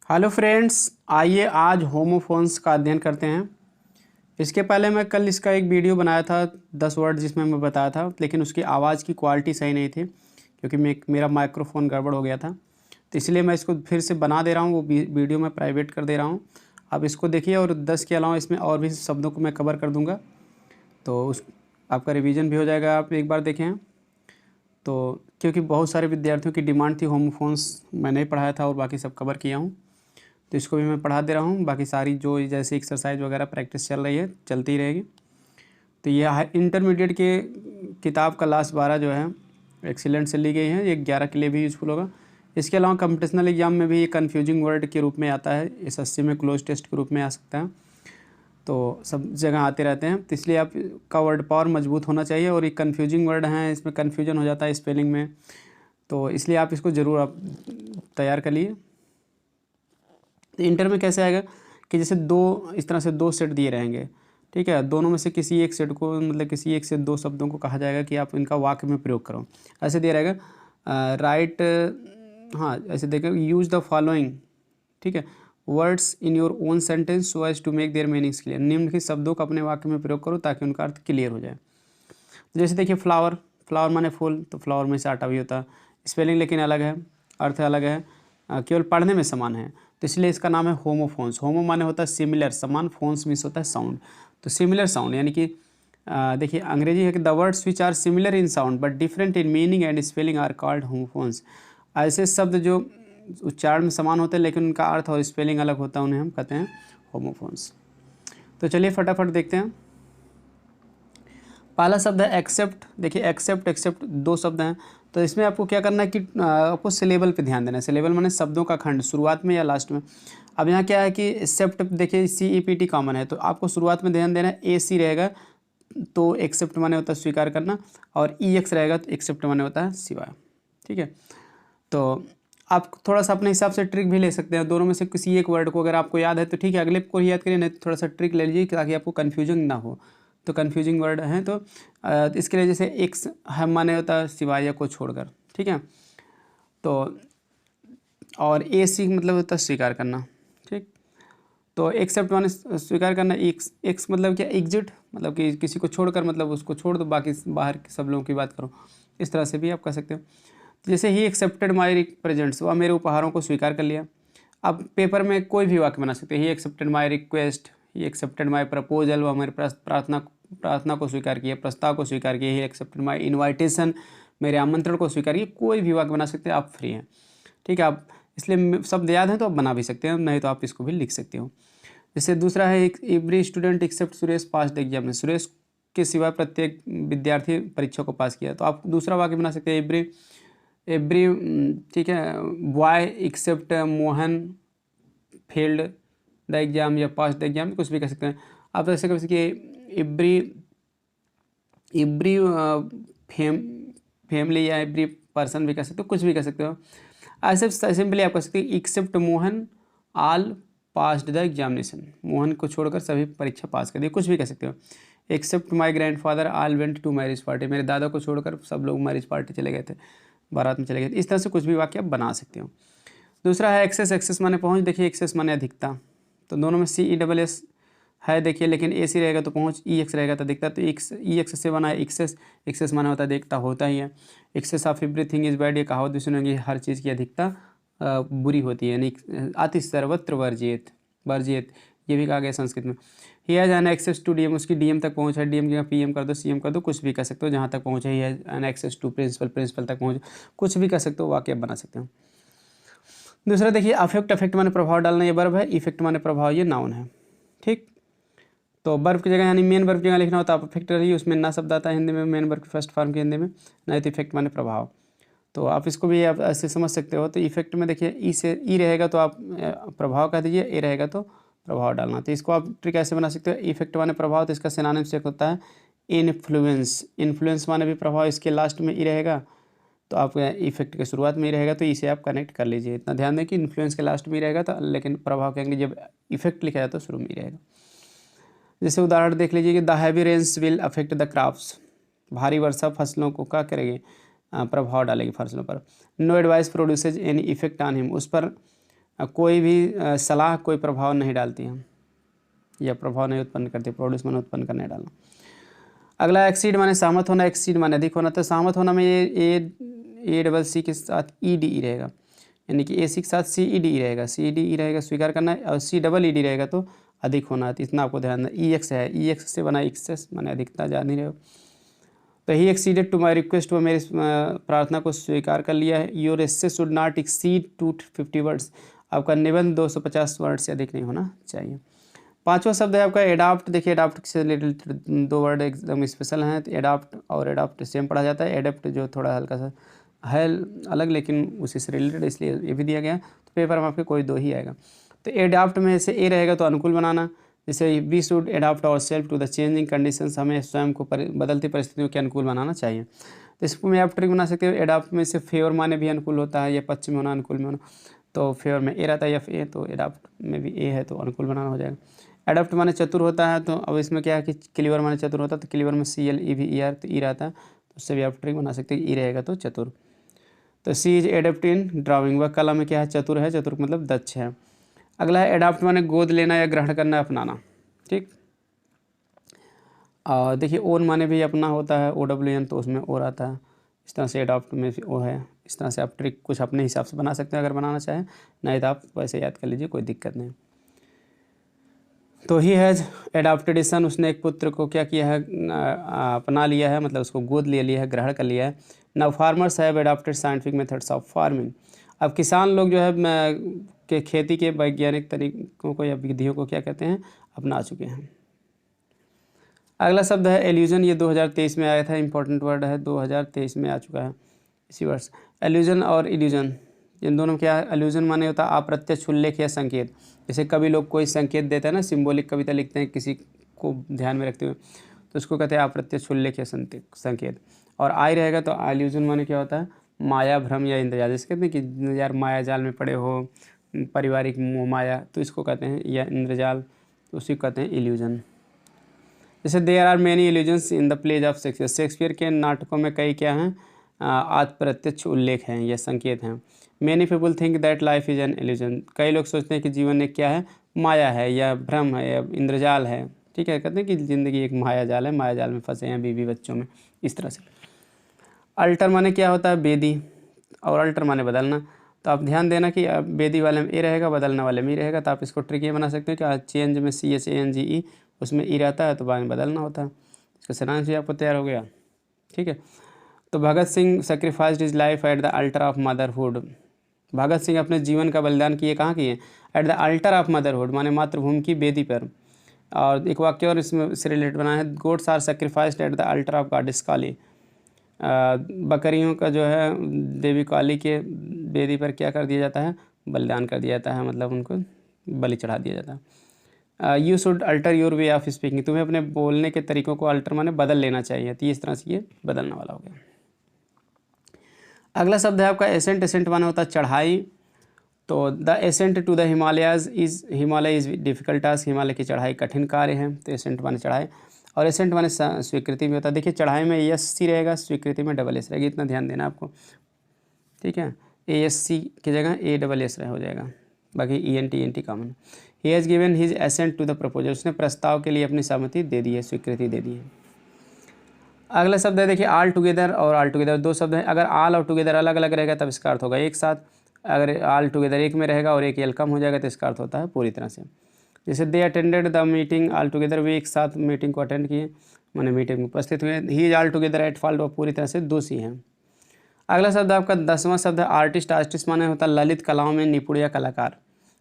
Hello friends, आइए आज homophones का अध्ययन करते हैं। इसके पहले मैं कल इसका एक वीडियो बनाया था 10 वर्ड जिसमें मैं बताया था, लेकिन उसकी आवाज़ की क्वालिटी सही नहीं थी क्योंकि मेरा माइक्रोफोन गड़बड़ हो गया था। तो इसलिए मैं इसको फिर से बना दे रहा हूँ, वो वीडियो मैं प्राइवेट कर दे रहा हूँ। आप इसको देखिए और 10 के अलावा इसमें और भी शब्दों को मैं कवर कर दूँगा, तो उस आपका रिवीजन भी हो जाएगा। आप एक बार देखें तो, क्योंकि बहुत सारे विद्यार्थियों की डिमांड थी, होमोफोन्स मैंने ही पढ़ाया था और बाकी सब कवर किया हूँ, तो इसको भी मैं पढ़ा दे रहा हूँ। बाकी सारी जो जैसे एक्सरसाइज वगैरह प्रैक्टिस चल रही है, चलती रहेगी। तो ये इंटरमीडिएट के किताब का लास्ट 12 जो है एक्सीलेंट से ली गई है, ये 11 के लिए भी यूज़फुल होगा। इसके अलावा कंपटीशनल एग्जाम में भी ये कन्फ्यूजिंग वर्ड के रूप में आता है, एसएससी में क्लोज टेस्ट के रूप में आ सकता है, तो सब जगह आते रहते हैं। तो इसलिए आपका वर्ड पावर मजबूत होना चाहिए, और ये कन्फ्यूजिंग वर्ड हैं, इसमें कन्फ्यूजन हो जाता है स्पेलिंग में, तो इसलिए आप इसको ज़रूर आप तैयार कर लिए। तो इंटर में कैसे आएगा कि जैसे दो इस तरह से दो सेट दिए रहेंगे, ठीक है, दोनों में से किसी एक सेट को, मतलब किसी एक से दो शब्दों को कहा जाएगा कि आप इनका वाक्य में प्रयोग करो। ऐसे दिया रहेगा राइट, हाँ ऐसे देखो, यूज द फॉलोइंग, ठीक है, words in your own sentence so as to make their meanings clear. निम्नलिखित शब्दों का अपने वाक्य में प्रयोग करो ताकि उनका अर्थ क्लियर हो जाए। जैसे देखिए फ्लावर, फ्लावर माने फूल, तो फ्लावर में से आटा भी होता है, स्पेलिंग लेकिन अलग है, अर्थ अलग है, केवल पढ़ने में समान है, तो इसलिए इसका नाम है होमोफोन्स। होमो माने होता है सिमिलर, समान, फोन्स मीन्स होता है साउंड, तो सिमिलर साउंड यानी कि देखिए अंग्रेजी है कि the words which are similar in sound but different in meaning and spelling are called homophones. ऐसे शब्द जो उच्चारण में समान होते हैं लेकिन उनका अर्थ और स्पेलिंग अलग होता है, उन्हें हम कहते हैं होमोफोन्स। तो चलिए फटाफट देखते हैं। पहला शब्द है एक्सेप्ट। देखिए एक्सेप्ट, एक्सेप्ट दो शब्द हैं, तो इसमें आपको क्या करना है कि आपको सिलेबल पे ध्यान देना है। सिलेबल माने शब्दों का खंड, शुरुआत में या लास्ट में। अब यहाँ क्या है कि सेप्ट, देखिए CEPT कॉमन है, तो आपको शुरुआत में ध्यान देना है, AC रहेगा तो एक्सेप्ट माने होता है स्वीकार करना, और EX रहेगा तो एक्सेप्ट माने होता है सिवाय, ठीक है। तो आप थोड़ा सा अपने हिसाब से ट्रिक भी ले सकते हैं, दोनों में से किसी एक वर्ड को अगर आपको याद है तो ठीक है, अगले को ही याद करिए, नहीं तो थोड़ा सा ट्रिक ले लीजिए ताकि आपको कन्फ्यूजन ना हो। तो कन्फ्यूजिंग वर्ड हैं तो इसके लिए जैसे एक्स है माने होता है सिवाय या को छोड़कर, ठीक है, तो और AC मतलब होता है स्वीकार करना, ठीक। तो एक्सेप्ट माने स्वीकार करना, एक्स मतलब क्या, एग्जिट, मतलब कि किसी को छोड़कर, मतलब उसको छोड़ दो, बाकी बाहर के सब लोगों की बात करो, इस तरह से भी आप कर सकते हो। जैसे ही एक्सेप्टेड माई प्रेजेंट्स, वह मेरे उपहारों को स्वीकार कर लिया। अब पेपर में कोई भी वाक्य बना सकते हैं, he accepted my request, he accepted my proposal, वह मेरे प्रार्थना को स्वीकार किया, प्रस्ताव को स्वीकार किया, ही एक्सेप्टेड माई इन्वाइटेशन, मेरे आमंत्रण को स्वीकार किया। कोई भी वाक्य बना सकते हैं, आप फ्री हैं, ठीक है। आप इसलिए शब्द याद हैं तो आप बना भी सकते हैं, नहीं तो आप इसको भी लिख सकते हो। जैसे दूसरा है every student except Suresh pass the exam, में सुरेश के सिवाय प्रत्येक विद्यार्थी परीक्षा को पास किया, तो आप दूसरा वाक्य बना सकते हैं, एवरी ठीक है, boy except Mohan failed the exam या पास द एग्जाम, कुछ भी कह सकते हैं। आप ऐसे कर सकते हैं एवरी एवरी फैमिली या एवरी पर्सन भी कह सकते हो, कुछ भी कह सकते हो। ऐसे सिंपली आप कह सकते हैं except Mohan all passed the examination, Mohan को छोड़कर सभी परीक्षा पास कर दी, कुछ भी कह सकते हो। Except my grandfather all went to marriage party, मेरे दादा को छोड़कर सब लोग मैरिज पार्टी चले गए थे, बारात में चले गए थे। इस तरह से कुछ भी वाक्य आप बना सकते हो। दूसरा है एक्सेस, एक्सेस माने पहुंच। देखिए एक्सेस माने अधिकता, तो दोनों में CESS है, देखिए, लेकिन AC रहेगा तो पहुंच, EX रहेगा तो अधिकता, तो EX से बना है एक्सेस। एक्सेस माने होता है अधिकता, होता ही है। Excess of everything is bad, ये कहावत भी सुनेंगे, हर चीज़ की अधिकता बुरी होती है, यानी अति सर्वत्र वर्जित, वर्जित, ये भी कहा गया संस्कृत में। He has an access to DM, उसकी DM तक पहुँच है, DM की PM कर दो, CM कर दो, कुछ भी कह सकते हो, जहाँ तक पहुँच है। He has an access to principal, principal तक पहुँच, कुछ भी कह सकते हो, वाक्य बना सकते हो। दूसरा देखिए अफेक्ट, अफेक्ट माने प्रभाव डालना, ये वर्ब है, इफेक्ट माने प्रभाव, ये नाउन है, ठीक। तो वर्ब की जगह यानी मेन वर्ब की जगह लिखना होता है आप अफेक्ट रही, उसमें ना शब्द आता है हिंदी में, मेन वर्ब की फर्स्ट फॉर्म की हिंदी में, नहीं तो इफेक्ट माने प्रभाव। तो आप इसको भी आप ऐसे समझ सकते हो। तो इफेक्ट में देखिए ई रहेगा तो आप प्रभाव कह दीजिए, ए रहेगा तो प्रभाव डालना। तो इसको आप ट्रिक ऐसे बना सकते हो, इफेक्ट माने प्रभाव, तो इसका सिनोनिम से होता है इन्फ्लुएंस। इन्फ्लुएंस माने भी प्रभाव, इसके लास्ट में ई रहेगा, तो आप इफेक्ट के शुरुआत में ही रहेगा, तो इसे आप कनेक्ट कर लीजिए। इतना ध्यान दें कि इन्फ्लुएंस के लास्ट में ही रहेगा, तो लेकिन प्रभाव कहेंगे जब इफेक्ट लिखा जाता है तो शुरू में ही रहेगा। जैसे उदाहरण देख लीजिए कि the heavy rains will affect the crops, भारी वर्षा फसलों को क्या करेगी, प्रभाव डालेगी फसलों पर। No advice produces any effect on him, उस पर कोई भी सलाह कोई प्रभाव नहीं डालती है या प्रभाव नहीं उत्पन्न करती, प्रोड्यूस माने उत्पन्न करने डालना। अगला एक्सीड माने सहमत होना, एक्सीड माने अधिक होना। तो सहमत होना में ए डबल सी के साथ ई डी ई रहेगा, यानी कि ए सी के साथ सी ई डी ई रहेगा, सी ई डी ई रहेगा स्वीकार करना है, और सी डबल ई डी रहेगा तो अधिक होना है। तो इतना आपको ध्यान देना। ई एक्स है, ई एक्स से बना एक्सेस माने अधिकता, जान नहीं रहे हो। तो ही एक्सीडेड टू माई रिक्वेस्ट, वो मेरी प्रार्थना को स्वीकार कर लिया है। Your essay should not exceed 250 words, आपका निबंध 250 वर्ड से अधिक नहीं होना चाहिए। पांचवा शब्द है आपका एडाप्ट। देखिए एडाप्ट से रिलेटेड 2 वर्ड एकदम स्पेशल हैं। तो एडाप्ट और एडाप्ट सेम पढ़ा जाता है, एडेप्ट जो थोड़ा हल्का सा है अलग लेकिन उसी से रिलेटेड, इसलिए ये भी दिया गया है। तो पेपर में आपके कोई 2 ही आएगा। तो एडाप्ट में से ए रहेगा तो अनुकूल बनाना, जैसे we should adapt our self to the changing conditions, हमें स्वयं को बदलती परिस्थितियों के अनुकूल बनाना चाहिए। तो इसको मैं आप ट्रिक बना सकते हो। एडाप्ट में से फेवर माने भी अनुकूल होता है, या पश्चिम होना अनुकूल में होना। तो फेवर में ए रहता है या ए, तो एडाप्ट में भी ए है तो अनुकूल बनाना हो जाएगा। एडाप्ट माने चतुर होता है, तो अब इसमें क्या है कि क्लीवर माने चतुर होता है, तो क्लीवर में C L E V E R, तो ई रहता है, तो उससे भी आप ट्रिक बना सकते हैं। ई रहेगा तो चतुर। तो सी इज एडेप्ट इन ड्राइंग, वह कला में क्या है, चतुर है, चतुर मतलब दक्ष है। अगला है एडाप्ट माने गोद लेना या ग्रहण करना, अपनाना। ठीक, और देखिए ओन माने भी अपना होता है, ओ डब्ल्यू एन, तो उसमें ओ आता है। इस तरह से एडाप्ट में ओ है। इस तरह से आप ट्रिक कुछ अपने हिसाब से बना सकते हैं अगर बनाना चाहें, नहीं तो आप वैसे याद कर लीजिए, कोई दिक्कत नहीं। तो ही हैज़ एडाप्टेड ए सन, उसने एक पुत्र को क्या किया है, अपना लिया है, मतलब उसको गोद ले लिया है, ग्रहण कर लिया है। Now farmers have adapted scientific methods of farming, अब किसान लोग जो है के खेती के वैज्ञानिक तरीकों को या विधियों को क्या कहते हैं, अपना चुके हैं। अगला शब्द है एल्यूजन, ये 2023 में आया था, इंपॉर्टेंट वर्ड है, 2023 में आ चुका है इसी वर्ष। एल्यूजन और इल्यूजन, इन दोनों में क्या है, एल्यूजन माने होता है अप्रत्यक्ष उल्लेख या संकेत। जैसे कभी लोग कोई संकेत देते हैं ना, सिंबॉलिक कविता लिखते हैं किसी को ध्यान में रखते हुए, तो उसको कहते हैं अप्रत्यक्ष उल्लेख या संकेत। और आई रहेगा तो एल्यूजन माने क्या होता है, माया भ्रम या इंद्रजाल। जैसे कहते हैं कि यार माया जाल में पड़े हो, पारिवारिक मोह माया, तो इसको कहते हैं, या इंद्रजाल, तो उसी को कहते हैं इल्यूजन। जैसे there are many illusions in the plays of Shakespeare, Shakespeare के नाटकों में कई क्या हैं, अप्रत्यक्ष उल्लेख हैं या संकेत हैं। Many people think that life is an illusion, कई लोग सोचते हैं कि जीवन एक क्या है, माया है या भ्रम है या इंद्रजाल है। ठीक है, कहते हैं कि ज़िंदगी एक माया जाल है, माया जाल में फंसे हैं बीवी बच्चों में, इस तरह से। अल्टर माने क्या होता है, बेदी, और अल्टर माने बदलना। तो आप ध्यान देना कि बेदी वाले में ए रहेगा, बदलने वाले में ई रहेगा। तो आप इसको ट्रिक ये बना सकते हैं कि चेंज में CHANGE, उसमें ई रहता है तो बाद में बदलना होता है। इसका सारांश भी आपको तैयार हो गया। ठीक है, तो Bhagat Singh sacrificed his life at the altar of motherhood, Bhagat Singh अपने जीवन का बलिदान किए, कहाँ किए, at the altar of motherhood माने मातृभूमि की बेदी पर। और एक वाक्य और इसमें से रिलेटेड बना है, goats are sacrificed at the altar of goddess Kali, बकरियों का जो है देवी काली के बेदी पर क्या कर दिया जाता है, बलिदान कर दिया जाता है, मतलब उनको बलि चढ़ा दिया जाता है। You should alter your way of speaking, तुम्हें अपने बोलने के तरीक़ों को अल्टर माने बदल लेना चाहिए। तो इस तरह से ये बदलने वाला हो गया। अगला शब्द है आपका एसेंट, एसेंट माने होता है चढ़ाई। तो the ascent to the Himalayas is, Himalaya is difficult task, Himalaya की चढ़ाई कठिन कार्य है। तो एसेंट माने चढ़ाई, और एसेंट माने स्वीकृति भी होता है। देखिए चढ़ाई में ASC रहेगा, स्वीकृति में डबल S रहेगी, इतना ध्यान देना आपको। ठीक है, ASC की जगह ASS हो जाएगा, बाकी ENT common. He has given his assent to the proposal, उसने प्रस्ताव के लिए अपनी सहमति दे दी है, स्वीकृति दे दी है। अगला शब्द है देखिए ऑल टुगेदर और ऑल टुगेदर, 2 शब्द हैं। अगर ऑल और टुगेदर अलग अलग रहेगा तब इसका अर्थ होगा एक साथ, अगर ऑल टुगेदर एक में रहेगा और एक एल कम हो जाएगा तो इसका अर्थ होता है पूरी तरह से। जैसे they attended the meeting all together, वे एक साथ मीटिंग को अटेंड किए, माने मीटिंग में उपस्थित हुए। He is all together at fault, वो पूरी तरह से दोषी हैं। अगला शब्द आपका 10वां शब्द है आर्टिस्ट। आर्टिस्ट माने होता है ललित कलाओं में निपुण या कलाकार,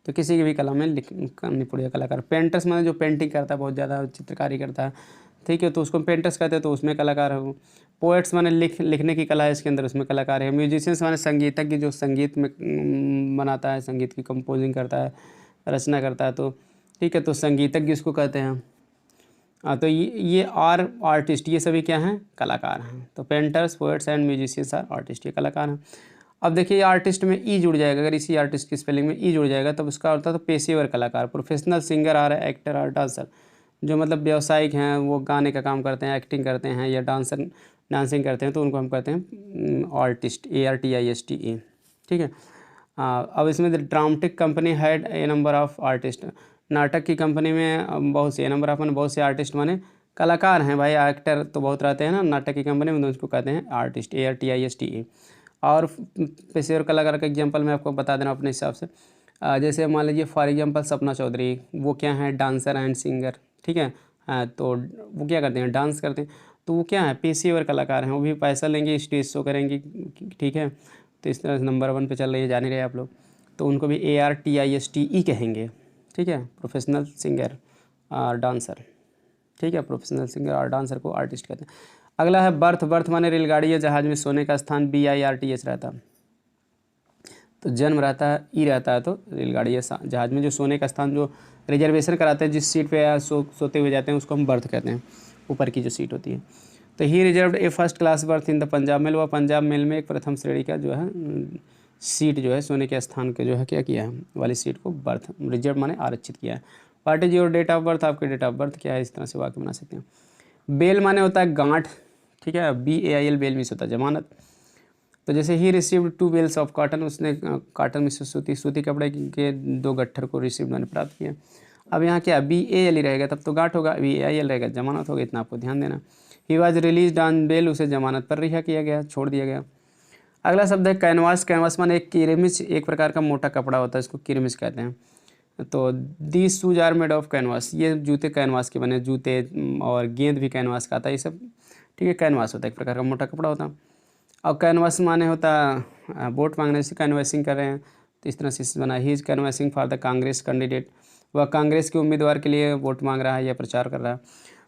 तो किसी की भी कला में निपुण या कलाकार। पेंटर्स माने जो पेंटिंग करता है, बहुत ज़्यादा चित्रकारी करता है, ठीक है, तो उसको पेंटर्स कहते हैं, तो उसमें कलाकार है वो। पोएट्स माने लिखने की कला है इसके अंदर, उसमें कलाकार है। म्यूजिशियंस माने संगीतज्ञ, जो संगीत में बनाता है, संगीत की कंपोजिंग करता है, रचना करता है, तो ठीक है, तो संगीतज्ञ उसको कहते हैं। तो ये और आर्टिस्ट, ये सभी क्या हैं, कलाकार हैं। तो painters, poets and musicians are artist, ये कलाकार हैं। अब देखिए आर्टिस्ट में ई जुड़ जाएगा, अगर इसी आर्टिस्ट की स्पेलिंग में ई जुड़ जाएगा तब उसका अर्थ है तो पेशेवर कलाकार, प्रोफेशनल सिंगर और एक्टर और डांसर, जो मतलब व्यावसायिक हैं, वो गाने का काम करते हैं, एक्टिंग करते हैं या डांसिंग करते हैं, तो उनको हम कहते हैं आर्टिस्ट, ARTIST। ठीक है, अब इसमें dramatic company had a number of artist. नाटक की कंपनी में बहुत से, ए नंबर ऑफ माने बहुत से आर्टिस्ट माने कलाकार हैं भाई, एक्टर तो बहुत रहते हैं ना नाटक की कंपनी में, तो उसको कहते हैं आर्टिस्ट, ARTIST। और पेशेवर कलाकार का एग्जांपल मैं आपको बता देना अपने हिसाब से। जैसे मान लीजिए फॉर एग्जांपल सपना चौधरी, वो क्या है, डांसर एंड सिंगर, ठीक है। तो वो क्या करते हैं, डांस करते हैं, तो वो क्या है, पेशेवर कलाकार हैं, वो भी पैसा लेंगे, स्टेज शो करेंगे, ठीक है। तो इस तरह से नंबर 1 पे चल रही है, जान ही रहे आप लोग, तो उनको भी ARTISTE कहेंगे, ठीक है, प्रोफेशनल सिंगर और डांसर, ठीक है, प्रोफेशनल सिंगर और डांसर को आर्टिस्ट कहते हैं। अगला है बर्थ। बर्थ माने रेलगाड़ी या जहाज में सोने का स्थान, BIRTH रहता है, तो जन्म रहता है, ई रहता है, तो रेलगाड़ी या जहाज में जो सोने का स्थान, जो रिजर्वेशन कराते हैं, जिस सीट पे या सोते हुए जाते हैं, उसको हम बर्थ कहते हैं, ऊपर की जो सीट होती है। तो he reserved a first class berth in the Punjab mail, वह पंजाब मेल में एक प्रथम श्रेणी का जो है सीट जो है, सोने के स्थान के जो है क्या किया है, वाली सीट को बर्थ, रिजर्व माने आरक्षित किया है। What is your date of birth, आपके डेट ऑफ बर्थ क्या है, इस तरह से वाक्य बना सकते हैं। बेल माने होता है गांठ, ठीक है, BAIL, बेल मीन्स होता है जमानत। तो जैसे he received 2 bales of cotton, उसने कॉटन में से सूती कपड़े के 2 गट्ठर को रिसीव मैंने प्राप्त किया। अब यहाँ क्या BAL ही रहेगा, तब तो गांठ होगा, BAIL रहेगा जमानत होगा, इतना आपको ध्यान देना। He was release on bail, उसे जमानत पर रिहा किया गया, छोड़ दिया गया। अगला शब्द है कैनवास। कैनवास माने एक किरमिच, एक प्रकार का मोटा कपड़ा होता है, इसको किरमिच कहते हैं। तो these shoes are made of canvas, ये जूते कैनवास के बने, जूते और गेंद भी कैनवास का आता है, ये सब, ठीक है, कैनवास होता है, एक प्रकार का मोटा कपड़ा होता है। और कैनवास माने होता है वोट मांगने से, कैनवासिंग कर रहे हैं, तो इस तरह से बना, he is canvassing for the Congress candidate, वह कांग्रेस के उम्मीदवार के लिए वोट मांग रहा है या प्रचार कर रहा है।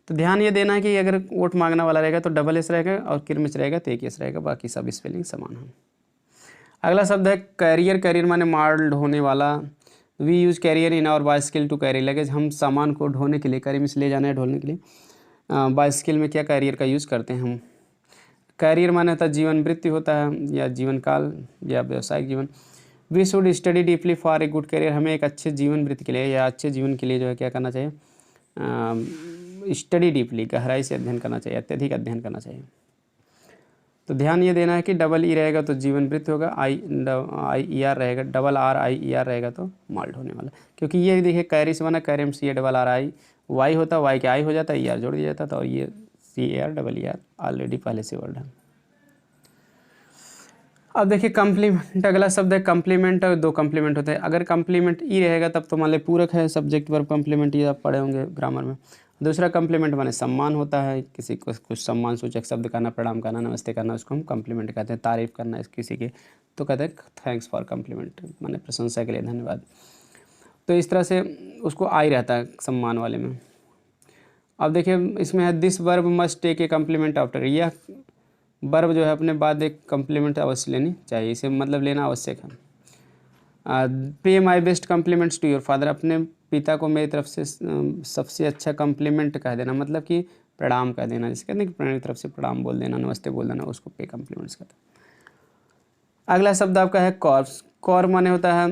तो ध्यान ये देना है कि अगर वोट मांगने वाला रहेगा तो डबल एस रहेगा, और किरमिच रहेगा तो एक एस रहेगा, बाकी सब स्पेलिंग समान है। अगला शब्द है कैरियर। कैरियर माने माल ढोने वाला। We use carrier in our bicycle to carry luggage, हम सामान को ढोने के लिए, कैरी में से ले जाना है, ढोने के लिए बाइसिकल में क्या कैरियर का यूज़ करते हैं हम। कैरियर माने होता है जीवन वृत्ति होता है, या जीवन काल, या व्यावसायिक जीवन। We should study deeply for a good career, हमें एक अच्छे जीवन वृत्ति के लिए या अच्छे जीवन के लिए जो है क्या करना चाहिए, स्टडी डीपली, गहराई से अध्ययन करना चाहिए, अत्यधिक अध्ययन करना चाहिए। तो ध्यान ये देना है कि डबल ई रहेगा तो जीवन वृत्ति होगा, IER रहेगा, डबल RIER रहेगा तो माल ढोने वाला, क्योंकि ये देखिए कैरी से बना, कैरियम CA RRI, वाई होता है, वाई के आई हो जाता है, ER जोड़ दिया जाता था, और ये CARER ऑलरेडी पहले से वर्ड है। अब देखिए कम्प्लीमेंट, अगला शब्द है कम्प्लीमेंट, और 2 कम्प्लीमेंट होते हैं। अगर कम्प्लीमेंट ई रहेगा तब तो मान ली पूरक है, सब्जेक्ट वर्ब कम्प्लीमेंट, ये आप पढ़े होंगे ग्रामर में। दूसरा कम्प्लीमेंट माने सम्मान होता है, किसी को कुछ सम्मान सूचक शब्द करना, प्रणाम करना, नमस्ते करना, उसको हम कम्प्लीमेंट कहते हैं। तारीफ़ करना किसी की, तो कहते हैं थैंक्स फॉर कम्प्लीमेंट, माने प्रशंसा के लिए धन्यवाद। तो इस तरह से उसको आई रहता है सम्मान वाले में। अब देखिए इसमें है this verb must take a complement after, यह वर्ब जो है अपने बाद एक कम्प्लीमेंट अवश्य लेनी चाहिए, इसे मतलब लेना आवश्यक है। Pay my best compliments to your father, अपने पिता को मेरी तरफ से सबसे अच्छा कम्प्लीमेंट कह देना, मतलब कि प्रणाम कह देना, जिसे कहते हैं कि मेरी तरफ से प्रणाम बोल देना, नमस्ते बोल देना, उसको पे कम्प्लीमेंट्स कहते हैं। अगला शब्द आपका है कॉर्प्स। कॉर माने होता है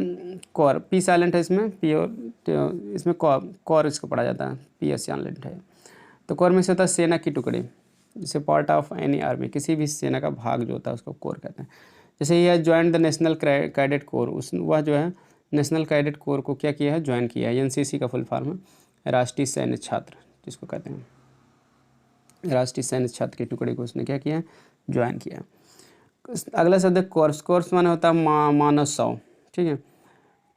कॉर, पी साइलेंट है इसमें, पी और इसमें कॉर इसको पढ़ा जाता है, PS साइलेंट है। तो कॉर में से होता है सेना की टुकड़ी, जैसे पार्ट ऑफ एनी आर्मी, किसी भी सेना का भाग जो होता है उसको कोर कहते हैं। जैसे यह join the national cadet corps, वह जो है नेशनल कैडेट कोर को क्या किया है, ज्वाइन किया है। NCC का फुल फॉर्म है राष्ट्रीय सैन्य छात्र, जिसको कहते हैं राष्ट्रीय सैन्य छात्र की टुकड़ी को उसने क्या किया है, ज्वाइन किया है। अगला शब्द है कोर्स। कोर्स माने होता है मानव शव, ठीक है।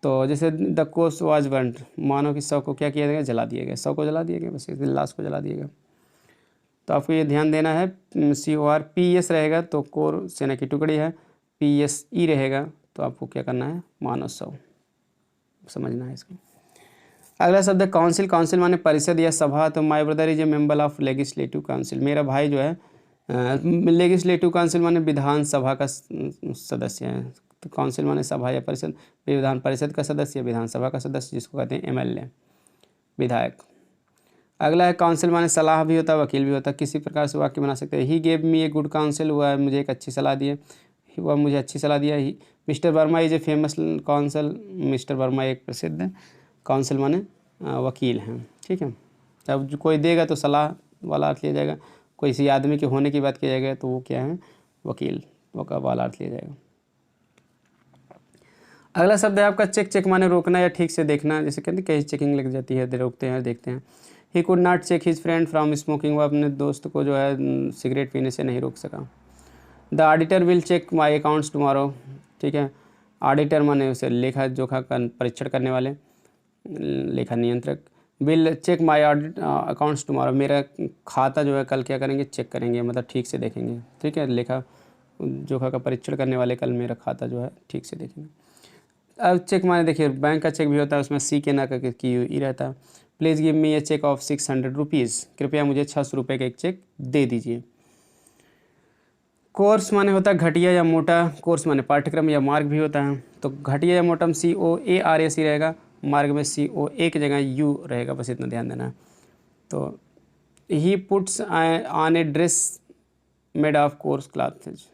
तो जैसे द कोर्स वाज बर्न्ड, मानव की शव को क्या किया गया, जला दिया गया, शव को जला दिया गया, बस लाश को जला दिया गया। तो आपको ये ध्यान देना है, CORPS रहेगा तो कोर सेना की टुकड़ी है, PSE रहेगा तो आपको क्या करना है, मानव शव, समझना है इसको। अगला शब्द है काउंसिल। काउंसिल माने परिषद या सभा। तो my brother is a member of legislative council, मेरा भाई जो है लेजिस्लेटिव काउंसिल माने विधान सभा का सदस्य है। तो काउंसिल माने सभा या परिषद, विधान परिषद का सदस्य, विधानसभा का सदस्य, जिसको कहते हैं MLA, विधायक। अगला है काउंसिल माने सलाह भी होता है, वकील भी होता है, किसी प्रकार से वाक्य बना सकते हैं। He gave me a good council, वह मुझे एक अच्छी सलाह दी है, वह मुझे अच्छी सलाह दिया। He Mr Verma is a famous counsel, Mr Verma एक प्रसिद्ध काउंसिल माने वकील हैं, ठीक है। अब जो कोई देगा तो सलाह वाला अर्थ लिया जाएगा, कोई किसी आदमी के होने की बात की जाएगा तो वो क्या है, वकील वाला अर्थ लिया जाएगा। अगला शब्द है आपका चेक। चेक माने रोकना या ठीक से देखना, जैसे कहते हैं कहीं चेकिंग लग जाती है, रोकते हैं देखते हैं। He could not check his friend from smoking, वो अपने दोस्त को जो है सिगरेट पीने से नहीं रोक सका। The auditor will check my accounts tomorrow, ठीक है। ऑडिटर माने उसे लेखा जोखा का परीक्षण करने वाले, लेखा नियंत्रक। Will check my accounts tomorrow, मेरा खाता जो है कल क्या करेंगे, चेक करेंगे, मतलब ठीक से देखेंगे, ठीक है। लेखा जोखा का परीक्षण करने वाले कल मेरा खाता जो है ठीक से देखेंगे। अब चेक माने देखिए बैंक का चेक भी होता है, उसमें सी के ना करके की ई रहता है। Please give me a cheque of 600 rupees, कृपया मुझे 600 रुपये का एक चेक दे दीजिए। कोर्स माने होता है घटिया या मोटा, कोर्स माने पाठ्यक्रम या मार्ग भी होता है। तो घटिया या मोटा में COARS रहेगा, मार्ग में COA की जगह U रहेगा, बस इतना ध्यान देना है। तो he puts on a dress made of course clothes,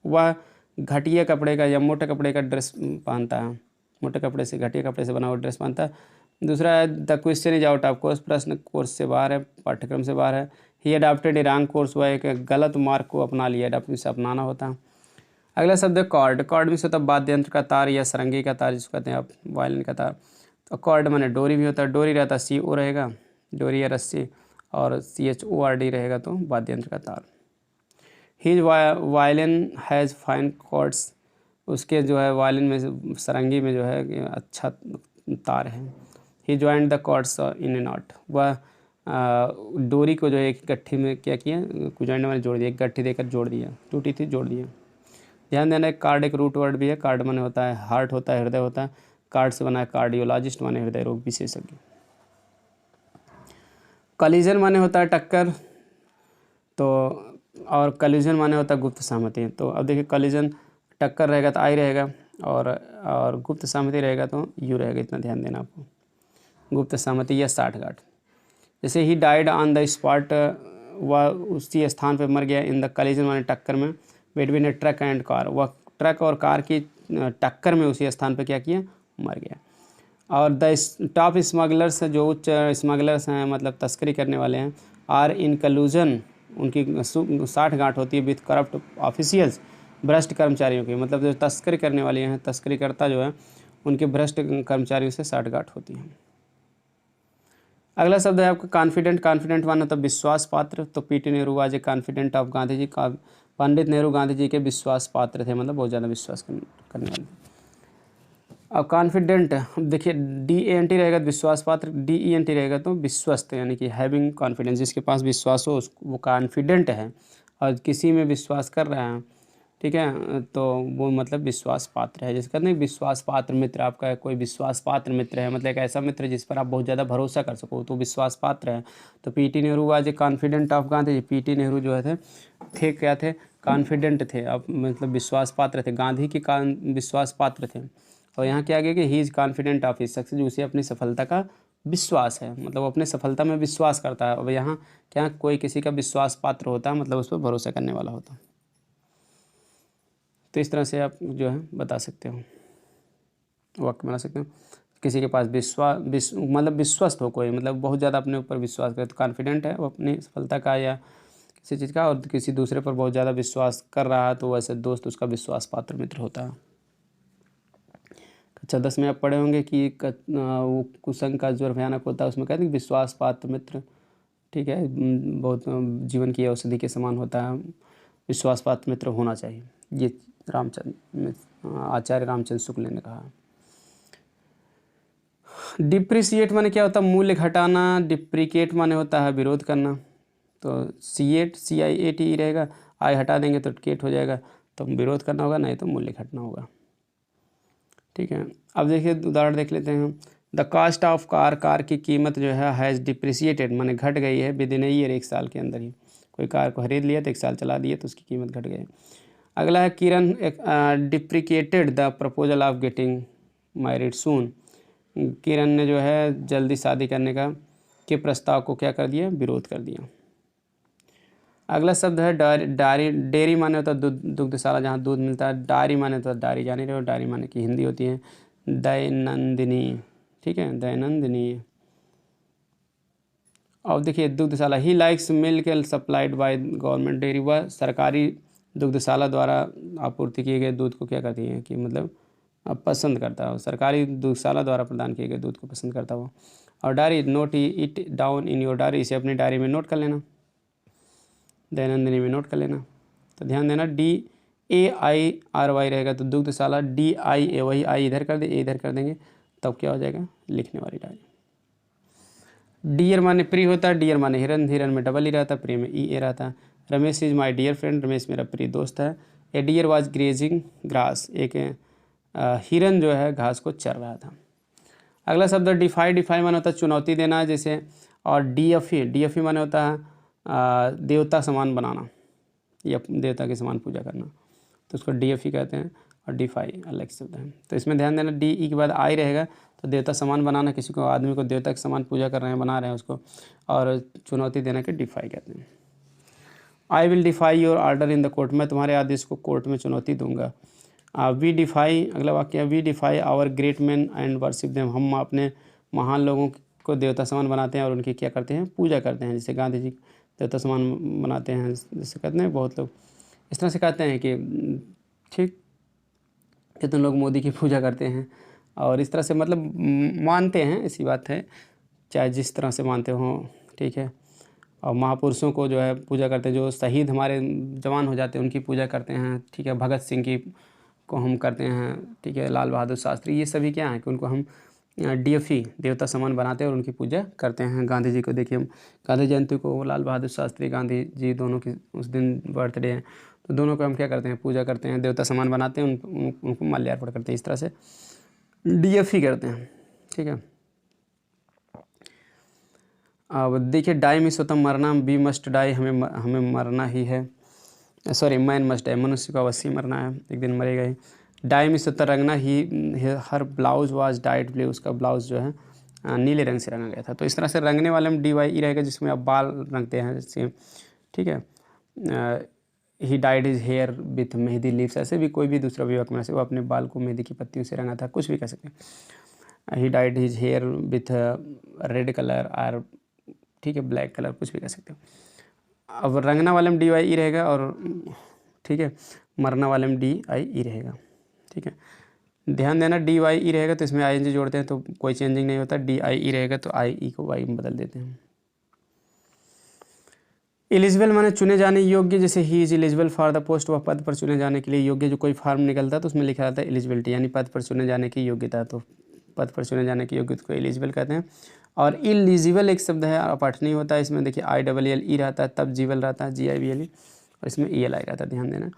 वह घटिया कपड़े का या मोटे कपड़े का ड्रेस पहनता है, मोटे कपड़े से घटिया कपड़े से बना हुआ ड्रेस पहनता है। दूसरा है the question is out of course, प्रश्न कोर्स से बाहर है, पाठ्यक्रम से बाहर है। ही अडॉप्टेड ए रॉन्ग कोर्स, वह एक गलत मार्ग को अपना लिया, अडॉप्ट से अपनाना होता है। अगला शब्द है कॉर्ड। कॉर्ड में से होता है वाद्य यंत्र का तार या सरंगी का तार, जिसको कहते हैं आप वायलिन का तार। तो कॉर्ड माने डोरी भी होता है, डोरी रहता है CO रहेगा, डोरी या रस्सी, और CHORD रहेगा तो वाद्य यंत्र का तार। His violin has fine chords, उसके जो है वायलिन में सरंगी में जो है अच्छा तार है। He joined the cords in a knot, वह डोरी को जो है एक गट्ठी में क्या किया, ज्वाइंट में जोड़ दिया, एक गट्ठी देकर जोड़ दिया, टूटी थी जोड़ दिया। ध्यान देना है कार्ड एक रूट वर्ड भी है। कार्ड माने होता है हार्ट होता है, हृदय होता है। कार्ड से बना है कार्डियोलॉजिस्ट माने हृदय रोग विशेषज्ञ। कॉलिजन माने होता है टक्कर, तो और कॉलिजन माने होता है गुप्त सहमति। तो अब देखिए कॉलिजन टक्कर रहेगा तो आई रहेगा, और गुप्त सहमति रहेगा तो यू रहेगा, इतना ध्यान देना आपको। गुप्त सहमति या साठगांठ। जैसे he died on the spot, वह उसी स्थान पर मर गया। इन द कॉलिजन माने टक्कर में, between A truck and car, वह ट्रक और कार की टक्कर में उसी स्थान पर क्या किया, मर गया। और द टॉप स्मगलर्स, जो उच्च स्मगलर्स हैं मतलब तस्करी करने वाले हैं, आर इन कलूजन, उनकी साठगांठ होती है विथ करप्ट ऑफिशियल्स, भ्रष्ट कर्मचारियों की, मतलब जो तस्करी करने वाले हैं, तस्करीकर्ता जो है उनके भ्रष्ट कर्मचारियों से साठगांठ होती है। अगला शब्द है आपका कॉन्फिडेंट। कॉन्फिडेंट माना तो विश्वास पात्र। तो PT Nehru was a confidant of Gandhi ji, का पंडित नेहरू गांधी जी के विश्वास पात्र थे, मतलब बहुत ज़्यादा विश्वास करने वाले। अब कॉन्फिडेंट देखिए DANT रहेगा तो विश्वास पात्र, DENT रहेगा तो विश्वस्त, यानी कि हैविंग कॉन्फिडेंस, जिसके पास विश्वास हो वो कॉन्फिडेंट है और किसी में विश्वास कर रहा है, ठीक है, तो वो मतलब विश्वास पात्र है। जैसे कहते हैं विश्वास पात्र मित्र, आपका कोई विश्वास पात्र मित्र है, मतलब एक ऐसा मित्र जिस पर आप बहुत ज़्यादा भरोसा कर सको, तो विश्वास पात्र है। तो PT Nehru was a confidant of Gandhi ji, PT Nehru जो थे क्या थे, कॉन्फिडेंट थे, अब मतलब विश्वास पात्र थे, गांधी के विश्वास पात्र थे। और यहाँ क्या गया कि he is confident of his success, उसे अपनी सफलता का विश्वास है, मतलब वो अपने सफलता में विश्वास करता है। अब यहाँ क्या कोई किसी का विश्वास पात्र होता है, मतलब उस पर भरोसा करने वाला होता है। तो इस तरह से आप जो है बता सकते हो, वाक्य बना सकते हो। किसी के पास मतलब विश्वस्त हो कोई, मतलब बहुत ज़्यादा अपने ऊपर विश्वास करे, तो कॉन्फिडेंट है वो अपनी सफलता का या किसी चीज़ का, और किसी दूसरे पर बहुत ज़्यादा विश्वास कर रहा है तो वैसे दोस्त उसका विश्वास पात्र मित्र होता है। कक्षा 10 में आप पढ़े होंगे कि वो कुसंग का जो भयानक होता है उसमें कहते हैं विश्वास पात्र मित्र, ठीक है, बहुत जीवन की औषधि के समान होता है, विश्वास पात्र मित्र होना चाहिए। ये आचार्य रामचंद्र शुक्ल ने कहा। डिप्रिसिएट माने क्या होता है, मूल्य घटाना। डिप्रिकेट माने होता है विरोध करना। तो CIATE रहेगा, आई हटा देंगे तो केट हो जाएगा, तो विरोध करना होगा, नहीं तो मूल्य घटना होगा, ठीक है। अब देखिए उदाहरण देख लेते हैं। The cost of car, car की कीमत जो है हैज़ डिप्रिसिएटेड माने घट गई है, विद इन ए ईयर, एक साल के अंदर ही। कोई कार को खरीद लिया तो एक साल चला दिया तो उसकी कीमत घट गई। अगला है Kiran deprecated the proposal of getting married soon, Kiran ने जो है जल्दी शादी करने के प्रस्ताव को क्या कर दिया, विरोध कर दिया। अगला शब्द है डायरी। डेयरी माने होता है दुग्धशाला जहाँ दूध मिलता है। डायरी माने होता है डायरी, जानी रहे हो, डायरी माने की हिंदी होती है दैनंदिनी, ठीक है, दैनंदिनी। और देखिए दुग्धशाला, he likes milk supplied by government dairy, वह सरकारी दुग्धशाला द्वारा आपूर्ति किए गए दूध को क्या करती हैं कि मतलब पसंद करता हो, सरकारी दुग्धशाला द्वारा प्रदान किए गए दूध को पसंद करता हो। और diary, note it down in your diary, इसे अपनी डायरी में नोट कर लेना, दैनंदिनी में नोट कर लेना। तो ध्यान देना DAIRY रहेगा तो दुग्धशाला, DIA वही आई इधर कर दे, ए इधर कर देंगे, तब क्या हो जाएगा लिखने वाली डायरी। डियर माने प्रिय होता है, डियर माने हिरन, हिरन में डबल ही रहता, प्रिय में EA रहता है। Ramesh is my dear friend, Ramesh मेरा प्रिय दोस्त है। A deer was grazing grass, एक हिरन जो है घास को चर रहा था। अगला शब्द डिफाई, डिफाई माने होता है चुनौती देना जैसे, और DFE माने होता है देवता समान बनाना या देवता के समान पूजा करना, तो उसको DFE कहते हैं। और डिफाई अलग शब्द है। तो इसमें ध्यान देना DE के बाद आई रहेगा तो देवता समान बनाना, किसी को आदमी को देवता के समान पूजा कर रहे हैं, बना रहे हैं उसको, और चुनौती देना के डिफाई कहते हैं। I will defy your order in the court, मैं तुम्हारे आदेश को कोर्ट में चुनौती दूंगा। वी डिफाई, अगला वाक्य, we deify our great man and worship them, हम अपने महान लोगों को देवता समान बनाते हैं और उनकी क्या करते हैं पूजा करते हैं। जैसे गांधी जी देवता समान बनाते हैं, जैसे कहते हैं बहुत लोग इस तरह से कहते हैं कि ठीक कितने लोग मोदी की पूजा करते हैं, और इस तरह से मतलब मानते हैं, ऐसी बात है, चाहे जिस तरह से मानते हों, ठीक है। और महापुरुषों को जो है पूजा करते हैं, जो शहीद हमारे जवान हो जाते हैं उनकी पूजा करते हैं, ठीक है। भगत सिंह की को हम करते हैं, ठीक है। लाल बहादुर शास्त्री, ये सभी क्या हैं कि उनको हम DFE देवता समान बनाते हैं और उनकी पूजा करते हैं। गांधी जी को देखिए, हम गांधी जयंती को लाल बहादुर शास्त्री गांधी जी दोनों की उस दिन बर्थडे है, तो दोनों को हम क्या करते हैं पूजा करते हैं, देवता समान बनाते हैं, उनको माल्यार्पण करते हैं, इस तरह से DFE करते हैं, ठीक है। अब देखिए डाई मीन्स होता मरना, वी मस्ट डाई, हमें मरना ही है, सॉरी मैन मस्ट डाई, मनुष्य को अवश्य मरना है, एक दिन मरेगा ही। डाई मीन्स होता रंगना ही, हर ब्लाउज वाज डाइड ब्लू, उसका ब्लाउज जो है नीले रंग से रंगा गया था। तो इस तरह से रंगने वाले में DYE रहेगा, जिसमें आप बाल रंगते हैं जैसे, ठीक है। He dyed his hair with mehndi leaves, ऐसे भी कोई भी दूसरा विवाह में से वो अपने बाल को मेहंदी की पत्तियों से रंगा था, कुछ भी कह सकते हैं। He dyed his hair with red colour और, ठीक है, ब्लैक कलर, कुछ भी कह सकते हो। अब रंगना वाले में DYE रहेगा, और ठीक है मरना वाले में DIE रहेगा, ठीक है। ध्यान देना DYE रहेगा तो इसमें ING जोड़ते हैं तो कोई चेंजिंग नहीं होता, DIE रहेगा तो IE को Y में बदल देते हैं। एलिजिबल माने चुने जाने योग्य, जैसे he is eligible for the post, वह पद पर चुने जाने के लिए योग्य, जो कोई फॉर्म निकलता है तो उसमें लिखा जाता है एलिजिबिलिटी, यानी पद पर चुने जाने की योग्यता, तो पद पर चुने जाने की योग्यता को एलिजिबल कहते हैं। और इलिजिबल एक शब्द है, अपठनीय होता है, इसमें देखिए ILLE रहता है, तब जीवल रहता है GIVLE, और इसमें ELI रहता है, ध्यान देना।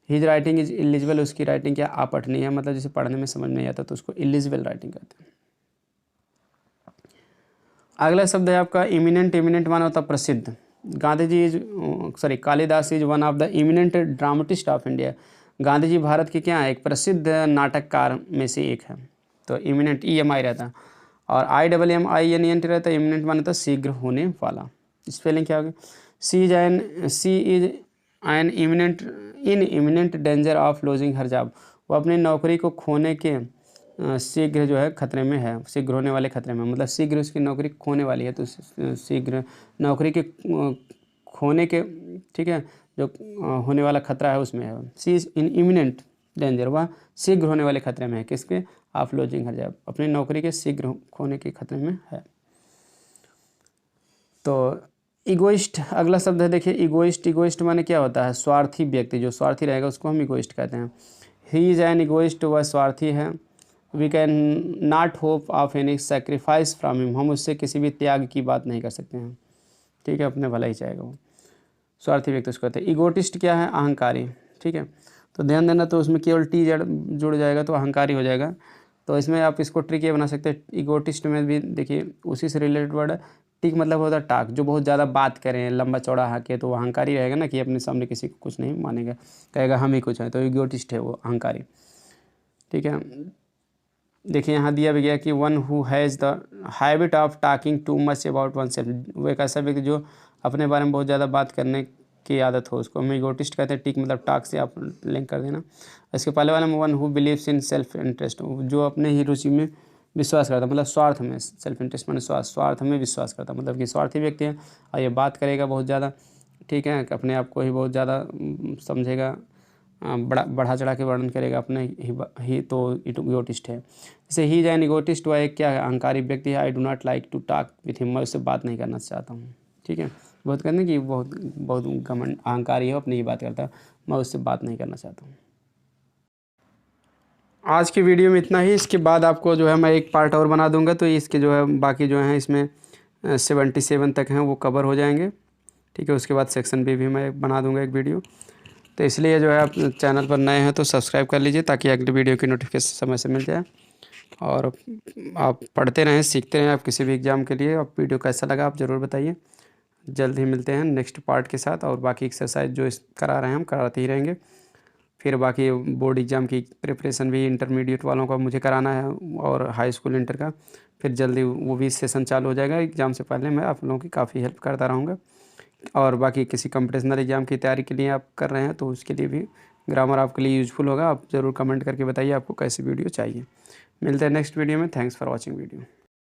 हिज राइटिंग इज इलिजिबल, उसकी राइटिंग क्या अपठनीय है, मतलब जिसे पढ़ने में समझ नहीं आता तो उसको इलिजिबल राइटिंग कहते हैं। अगला शब्द है आपका इमिनेंट, इमिनेंट माना होता प्रसिद्ध। Gandhi ji Kalidas is one of the eminent dramatist of India, Gandhi ji भारत के क्या है एक प्रसिद्ध नाटककार में से एक है, तो इमिनेंट EMI रहता है। और IMMINENT रहता है, इमिनेंट माना था शीघ्र होने वाला। स्पेलिंग क्या होगी, she is an eminent danger of losing her job, वो अपनी नौकरी को खोने के शीघ्र जो है खतरे में है, शीघ्र होने वाले खतरे में, मतलब शीघ्र उसकी नौकरी खोने वाली है, तो शीघ्र नौकरी के खोने के, ठीक है, जो होने वाला खतरा है उसमें है। सी इज इन इमिनेंट डेंजर, वह शीघ्र होने वाले खतरे में है, किसके ऑफ लूजिंग हर जॉब, अपनी नौकरी के शीघ्र खोने के खतरे में है। तो इगोइस्ट अगला शब्द है, देखिए इगोइस्ट, इगोइस्ट माने क्या होता है स्वार्थी व्यक्ति, जो स्वार्थी रहेगा उसको हम इगोइस्ट कहते हैं। ही इज एन इगोइस्ट, वह स्वार्थी है। We can not hope of any sacrifice from him, हम उससे किसी भी त्याग की बात नहीं कर सकते हैं, ठीक है, अपने भला ही चाहेगा वो, स्वार्थी व्यक्ति उसको कहते हैं। इगोटिस्ट क्या है अहंकारी, ठीक है, तो ध्यान देना, तो उसमें केवल टी जुड़ जाएगा तो अहंकारी हो जाएगा। तो इसमें आप इसको ट्रिक ये बना सकते हैं, इगोटिस्ट में भी देखिए उसी से रिलेटेड वर्ड है, टिक मतलब होता है टाक, जो बहुत ज़्यादा बात करें, लंबा चौड़ा हाके, तो वो अहंकारी रहेगा ना, कि अपने सामने किसी को कुछ नहीं मानेगा, कहेगा हम ही कुछ हैं, तो इगोटिस्ट है वो अहंकारी, ठीक है। देखिए यहाँ दिया भी गया कि one who has the habit of talking too much about one self, वो एक ऐसा व्यक्ति जो अपने बारे में बहुत ज़्यादा बात करने की आदत हो, उसको हम इगोटिस्ट कहते हैं। टिक मतलब टॉक से आप लिंक कर देना। इसके पहले वाले में one who believes in self interest, जो अपने ही रुचि में विश्वास करता, मतलब स्वार्थ में, सेल्फ इंटरेस्ट मैंने स्वार्थ में विश्वास करता, मतलब कि स्वार्थी व्यक्ति है और ये बात करेगा बहुत ज़्यादा, ठीक है, अपने आप को ही बहुत ज़्यादा समझेगा बढ़ा चढ़ा के वर्णन करेगा अपने ही तो इगोटिस्ट है। जैसे ही इज एन इगोटिस्ट, वह एक क्या है, अहंकारी व्यक्ति है। I do not like to talk with him, मैं उससे बात नहीं करना चाहता हूँ। ठीक है, बहुत कहते हैं कि बहुत बहुत घमंड अहंकारी हो, अपनी ही बात करता है, मैं उससे बात नहीं करना चाहता हूँ। आज की वीडियो में इतना ही। इसके बाद आपको जो है मैं एक पार्ट और बना दूंगा, तो इसके जो है बाकी जो हैं इसमें 77 तक हैं वो कवर हो जाएंगे। ठीक है, उसके बाद सेक्शन भी मैं बना दूंगा एक वीडियो। तो इसलिए जो है आप चैनल पर नए हैं तो सब्सक्राइब कर लीजिए, ताकि अगली वीडियो की नोटिफिकेशन समय से मिल जाए। और आप पढ़ते रहें, सीखते रहें आप किसी भी एग्ज़ाम के लिए। आप वीडियो कैसा लगा आप ज़रूर बताइए। जल्द ही मिलते हैं नेक्स्ट पार्ट के साथ, और बाकी एक्सरसाइज जो करा रहे हैं हम कराते ही रहेंगे। फिर बाकी बोर्ड एग्ज़ाम की प्रिपरेशन भी इंटरमीडिएट वालों का मुझे कराना है, और हाई स्कूल इंटर का। फिर जल्दी वो भी सेशन चालू हो जाएगा। एग्ज़ाम से पहले मैं आप लोगों की काफ़ी हेल्प करता रहूँगा। और बाकी किसी कॉम्पिटिशनल एग्ज़ाम की तैयारी के लिए आप कर रहे हैं तो उसके लिए भी ग्रामर आपके लिए यूज़फुल होगा। आप ज़रूर कमेंट करके बताइए आपको कैसी वीडियो चाहिए। मिलते हैं नेक्स्ट वीडियो में। Thanks for watching video.